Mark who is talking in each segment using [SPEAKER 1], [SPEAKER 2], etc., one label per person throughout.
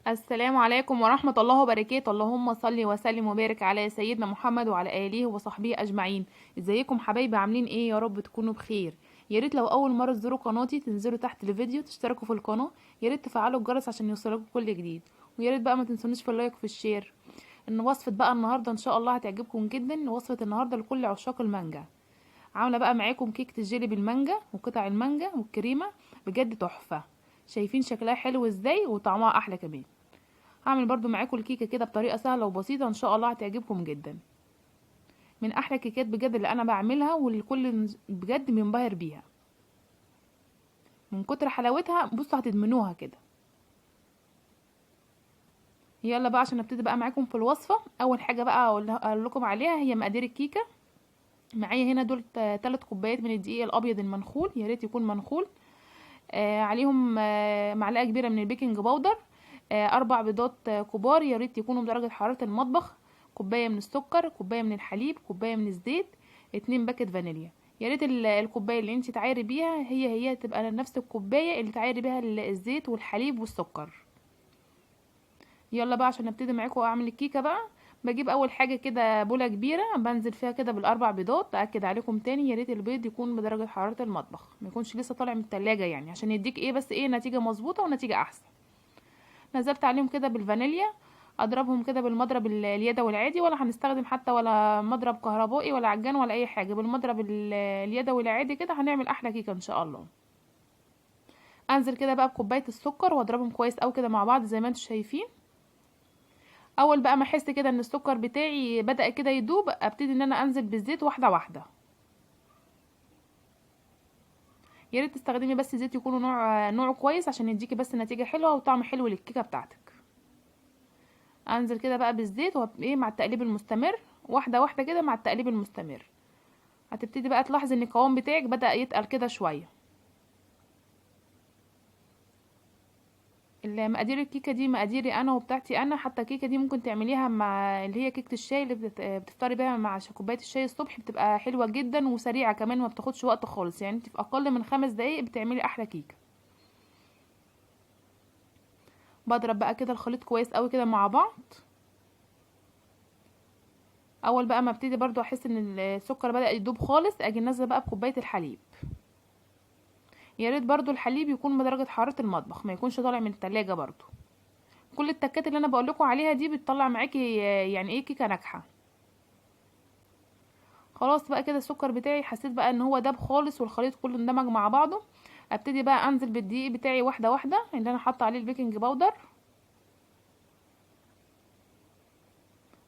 [SPEAKER 1] السلام عليكم ورحمة الله وبركاته. اللهم صل وسلم وبارك على سيدنا محمد وعلى آله وصحبه أجمعين. ازيكم حبايبي؟ عاملين ايه؟ يا رب تكونوا بخير. يا ريت لو أول مرة تزوروا قناتي تنزلوا تحت الفيديو تشتركوا في القناة. يا ريت تفعلوا الجرس عشان يوصلكوا كل جديد. ويا ريت بقى ما تنسونيش في اللايك وفي الشير. ان وصفة بقى النهاردة ان شاء الله هتعجبكم جدا. وصفة النهاردة لكل عشاق المانجا. عاملة بقى معاكم كيكة الجيلي بالمانجا وقطع المانجا والكريمة. بجد تحفة. شايفين شكلها حلو ازاي وطعمها احلى كمان. هعمل برضو معاكم الكيكه كده بطريقه سهله وبسيطه ان شاء الله هتعجبكم جدا. من احلى الكيكات بجد اللي انا بعملها والكل بجد منبهر بيها من كتر حلاوتها. بصوا هتدمنوها كده. يلا بقى عشان ابتدي بقى معاكم في الوصفه. اول حاجه بقى اقول لكم عليها هي مقادير الكيكه. معايا هنا دول 3 كوبايات من الدقيق الابيض المنخول، يا ريت يكون منخول. عليهم معلقه كبيره من البيكنج باودر. 4 بيضات كبار، يا ريت يكونوا بدرجه حراره المطبخ. كوبايه من السكر، كوبايه من الحليب، كوبايه من الزيت. 2 باكت فانيليا. يا ريت الكوبايه اللي انت تعايري بيها هي تبقى نفس الكوبايه اللي تعايري بيها الزيت والحليب والسكر. يلا بقى عشان ابتدي معاكم اعمل الكيكه بقى. بجيب اول حاجه كده بوله كبيره بنزل فيها كده بالاربع بيضات. اكد عليكم تاني يا ريت البيض يكون بدرجه حراره المطبخ، ما يكونش لسه طالع من التلاجة، يعني عشان يديك ايه بس ايه نتيجه مظبوطه ونتيجه احسن. نزلت عليهم كده بالفانيليا. اضربهم كده بالمضرب اليدوي العادي، ولا هنستخدم حتى ولا مضرب كهربائي ولا عجان ولا اي حاجه. بالمضرب اليدوي العادي كده هنعمل احلى كيكه ان شاء الله. انزل كده بقى بكوبايه السكر واضربهم كويس قوي كده مع بعض زي ما انتم شايفين. اول بقى ما احس كده ان السكر بتاعي بدأ كده يدوب، ابتدي ان انا انزل بالزيت واحده واحده. يا ريت تستخدمي بس زيت يكونوا نوع كويس عشان يديكي بس نتيجه حلوه وطعم حلو للكيكه بتاعتك. انزل كده بقى بالزيت وايه مع التقليب المستمر. واحده واحده كده مع التقليب المستمر. هتبتدي بقى تلاحظي ان القوام بتاعك بدأ يتقل كده شويه. المقادير الكيكه دي مقاديري انا وبتاعتي انا. حتى الكيكه دي ممكن تعمليها مع اللي هي كيكه الشاي اللي بتفطري بيها مع كوبايه الشاي الصبح. بتبقى حلوه جدا وسريعه كمان، ما بتاخدش وقت خالص، يعني انت في اقل من 5 دقايق بتعملي احلى كيكه. بضرب بقى كده الخليط كويس قوي كده مع بعض. اول بقى ما ابتدي برضو احس ان السكر بدأ يدوب خالص، اجي نازله بقى بكوبايه الحليب. يا ريت برضو الحليب يكون بدرجه حراره المطبخ، ما يكونش طالع من التلاجة برضو. كل التكات اللي انا بقول لكم عليها دي بتطلع معاكي يعني ايه كيكه ناجحه. خلاص بقى كده السكر بتاعي حسيت بقى ان هو داب خالص والخليط كله اندمج مع بعضه. ابتدي بقى انزل بالدقيق بتاعي واحده واحده اللي انا حاطه عليه البيكنج باودر.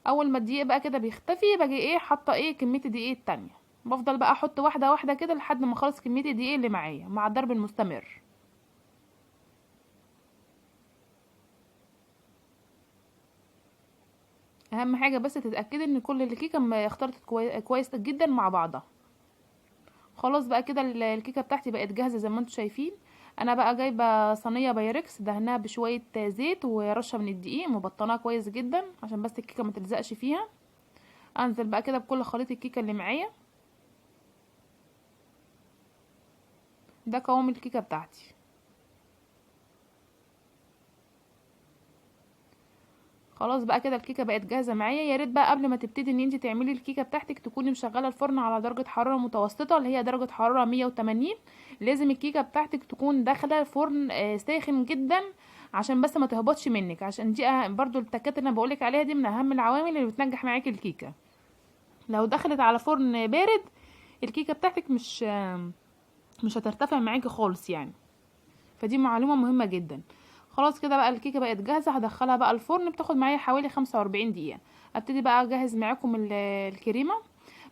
[SPEAKER 1] اول ما الدقيق بقى كده بيختفي باجي ايه حاطه ايه كميه الدقيق التانية. بفضل بقى احط واحده واحده كده لحد ما اخلص كميه الدقيق اللي معايا مع الضرب المستمر. اهم حاجه بس تتاكدي ان كل الكيكه اختلطت كويس جدا مع بعضها. خلاص بقى كده الكيكه بتاعتي بقت جاهزه زي ما انتم شايفين. انا بقى جايبه صينيه بايركس دهنها بشويه زيت ورشه من الدقيق مبطناها كويس جدا عشان بس الكيكه ما تلزقش فيها. انزل بقى كده بكل خليط الكيكه اللي معايا. ده قوام الكيكه بتاعتي. خلاص بقى كده الكيكه بقت جاهزه معايا. يا ريت بقى قبل ما تبتدي ان انت تعملي الكيكه بتاعتك تكوني مشغله الفرن على درجه حراره متوسطه اللي هي درجه حراره 180. لازم الكيكه بتاعتك تكون داخله فرن ساخن جدا عشان بس ما تهبطش منك، عشان دي برضو التكات اللي انا بقولك عليها دي من اهم العوامل اللي بتنجح معاكي الكيكه. لو دخلت على فرن بارد الكيكه بتاعتك مش هترتفع معاكي خالص يعني. فدي معلومه مهمه جدا. خلاص كده بقى الكيكه بقت جاهزه، هدخلها بقى الفرن بتاخد معايا حوالي 45 دقيقه. ابتدي بقى اجهز معاكم الكريمه.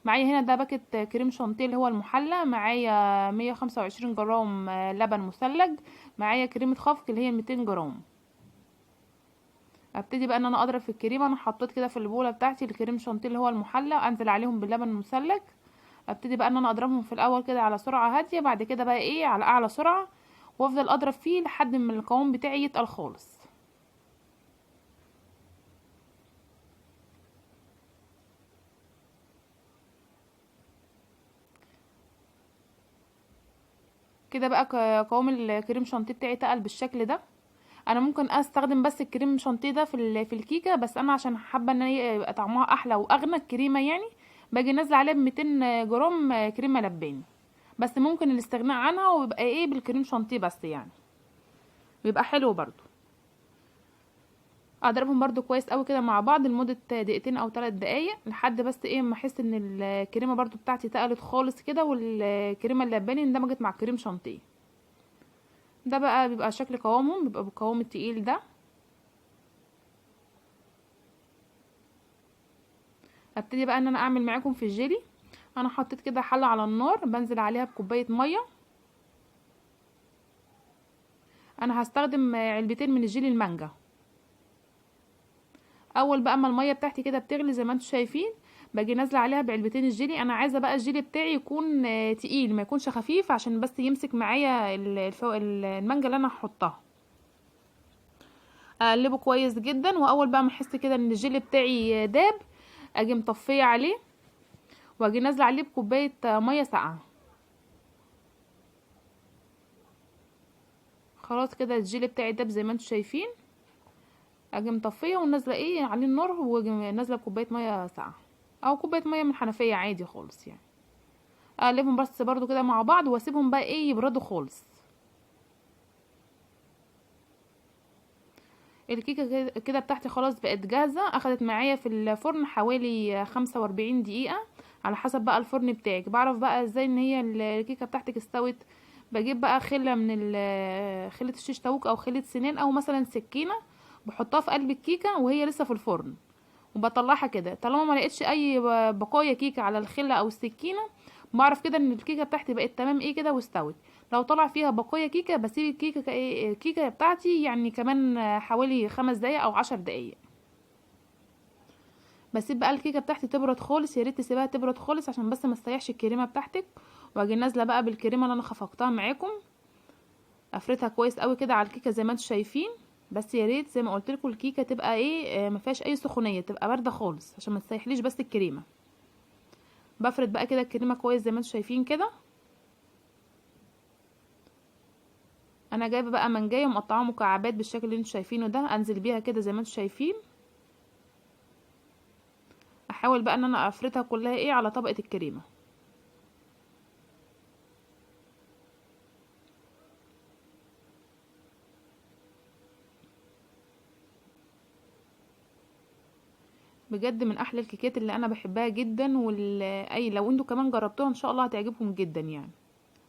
[SPEAKER 1] معايا هنا ده باكت كريم شانتيه اللي هو المحلى. معايا 125 جرام لبن مثلج. معايا كريمه خفق اللي هي 200 جرام. ابتدي بقى ان انا اضرب في الكريمه. انا حطيت كده في البوله بتاعتي الكريم شانتيه اللي هو المحلى، انزل عليهم باللبن المثلج. ابتدي بقى ان انا اضربهم في الاول كده على سرعه هاديه، بعد كده بقى ايه على اعلى سرعه. وافضل اضرب فيه لحد ما القوام بتاعي يتقل خالص. كده بقى قوام الكريم شانتيه بتاعي تقل بالشكل ده. انا ممكن استخدم بس الكريم شانتيه ده في الكيكه، بس انا عشان حابه ان هي يبقى طعمها احلى واغنى الكريمه يعني، باجي نازله عليها ب 200 جرام كريمه لباني. بس ممكن الاستغناء عنها ويبقى ايه بالكريم شانتيه بس يعني، بيبقى حلو برضو. اضربهم برضو كويس قوي كده مع بعض لمده دقيقتين او 3 دقايق، لحد بس ايه ما احس ان الكريمه برضو بتاعتي تقلت خالص كده، والكريمه اللباني اندمجت مع الكريم شانتيه. ده بقى بيبقى شكل قوامهم، بيبقى بالقوام التقيل ده. ابتدي بقى ان انا اعمل معاكم في الجيلي. انا حطيت كده حله على النار، بنزل عليها بكوبايه ميه. انا هستخدم علبتين من الجيلي المانجا. اول بقى ما الميه بتاعتي كده بتغلي زي ما انتم شايفين، باجي نازله عليها بعلبتين الجيلي. انا عايزه بقى الجيلي بتاعي يكون تقيل، ما يكونش خفيف، عشان بس يمسك معايا المانجا اللي انا هحطها. اقلبه كويس جدا، واول بقى ما احس كده ان الجيلي بتاعي داب، اجي مطفيه عليه، واجي نازله عليه بكوبايه ميه ساقعه. خلاص كده الجيلي بتاعي داب زي ما انتم شايفين، اجي مطفيه ونازله ايه عليه النار، واجي نازله بكوبايه ميه ساقعه او كوبايه ميه من الحنفيه عادي خالص يعني. اقلبهم بس برضو كده مع بعض، واسيبهم بقى ايه يبردوا خالص. الكيكه كده بتاعتي خلاص بقت جاهزه، اخدت معايا في الفرن حوالي 45 دقيقه، على حسب بقى الفرن بتاعك. بعرف بقى ازاي ان هي الكيكه بتاعتك استوت. بجيب بقى خله من خله الشيش طاووق او خله سنان او مثلا سكينه، بحطها في قلب الكيكه وهي لسه في الفرن، وبطلعها كده. طالما ما لقيتش اي بقايا كيكه على الخله او السكينه، بعرف كده ان الكيكه بتاعتي بقت تمام ايه كده واستوت. لو طلع فيها بقايا كيكه، بسيب الكيكه بتاعتي يعني كمان حوالي 5 دقايق او 10 دقايق. بسيب بقى الكيكه بتاعتي تبرد خالص، يا ريت تسيبها تبرد خالص عشان بس ما تسيحش الكريمه بتاعتك. واجي نازله بقى بالكريمه اللي انا خفقتها معاكم، افردها كويس قوي كده على الكيكه زي ما انتم شايفين. بس يا ريت زي ما قلت لكم الكيكه تبقى ايه ما فيهاش اي سخونيه، تبقى بارده خالص عشان ما تسيحليش بس الكريمه. بفرد بقى كده الكريمه كويس زي ما انتم شايفين كده. انا جايبه بقى منجايه ومقطعاها مكعبات بالشكل اللي انتم شايفينه ده، انزل بيها كده زي ما انتم شايفين. احاول بقى ان انا افردها كلها ايه على طبقه الكريمه. بجد من احلى الكيكات اللي انا بحبها جدا، اي لو انتوا كمان جربتوها ان شاء الله هتعجبكم جدا يعني.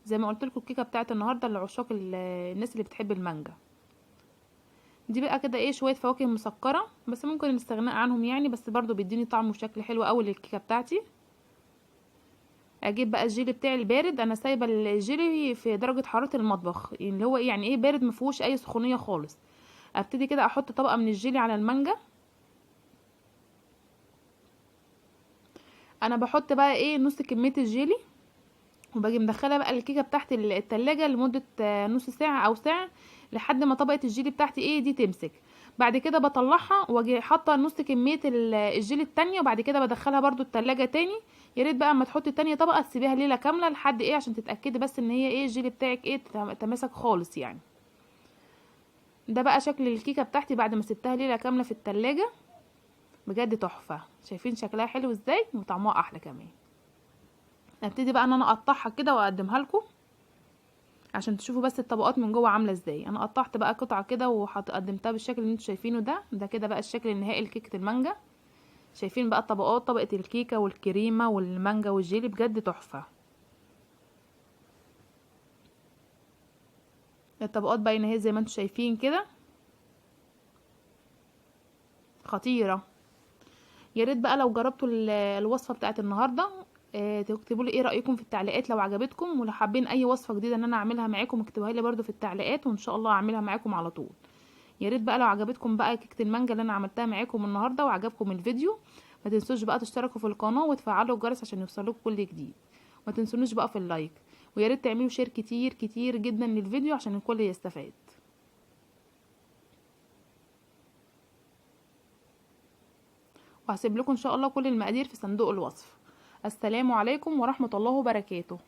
[SPEAKER 1] زي ما قلت لكم الكيكه بتاعت النهارده لعشاق الناس اللي بتحب المانجا. دي بقى كده ايه شويه فواكه مسكره، بس ممكن الاستغناء عنهم يعني، بس برضو بيديني طعم وشكل حلو قوي للكيكه بتاعتي. اجيب بقى الجيلي بتاعي البارد، انا سايبه الجيلي في درجه حراره المطبخ اللي هو إيه يعني ايه بارد، مفيهوش اي سخونيه خالص. ابتدي كده احط طبقه من الجيلي على المانجا. انا بحط بقى ايه نص كميه الجيلي، وباجي مدخله بقى الكيكه بتاعت التلاجة لمده نص ساعه او ساعه، لحد ما طبقه الجيلي بتاعتي ايه دي تمسك. بعد كده بطلعها واجي حاطه نص كميه الجيلي التانية، وبعد كده بدخلها برضو التلاجة تاني. يا ريت بقى اما تحطي تانية طبقه تسيبيها ليله كامله، لحد ايه عشان تتاكدي بس ان هي ايه الجيلي بتاعك ايه تماسك خالص يعني. ده بقى شكل الكيكه بتاعتي بعد ما سبتها ليله كامله في التلاجة. بجد تحفه، شايفين شكلها حلو ازاي وطعمها احلى كمان. ابتدي بقى ان انا اقطعها كده واقدمها لكم عشان تشوفوا بس الطبقات من جوه عامله ازاي. انا قطعت بقى قطعه كده وقدمتها بالشكل اللي انتوا شايفينه ده كده بقى الشكل النهائي لكيكه المانجا. شايفين بقى الطبقات، طبقه الكيكه والكريمه والمانجا والجيلي، بجد تحفه. الطبقات باينه اهي زي ما انتوا شايفين كده، خطيره. يا ريت بقى لو جربتوا الوصفه بتاعت النهارده تكتبوا لي ايه رايكم في التعليقات لو عجبتكم، ولو حابين اي وصفه جديده ان انا اعملها معاكم اكتبوها لي برده في التعليقات، وان شاء الله اعملها معاكم على طول. يا ريت بقى لو عجبتكم بقى كيكه المانجا اللي انا عملتها معاكم النهارده وعجبكم الفيديو، ما تنسوش بقى تشتركوا في القناه وتفعلوا الجرس عشان يوصلكم كل جديد. ما تنسونوش بقى في اللايك، ويا ريت تعملوا شير كتير كتير جدا للفيديو عشان الكل يستفاد. وهسيب لكم ان شاء الله كل المقادير في صندوق الوصف. السلام عليكم ورحمه الله وبركاته.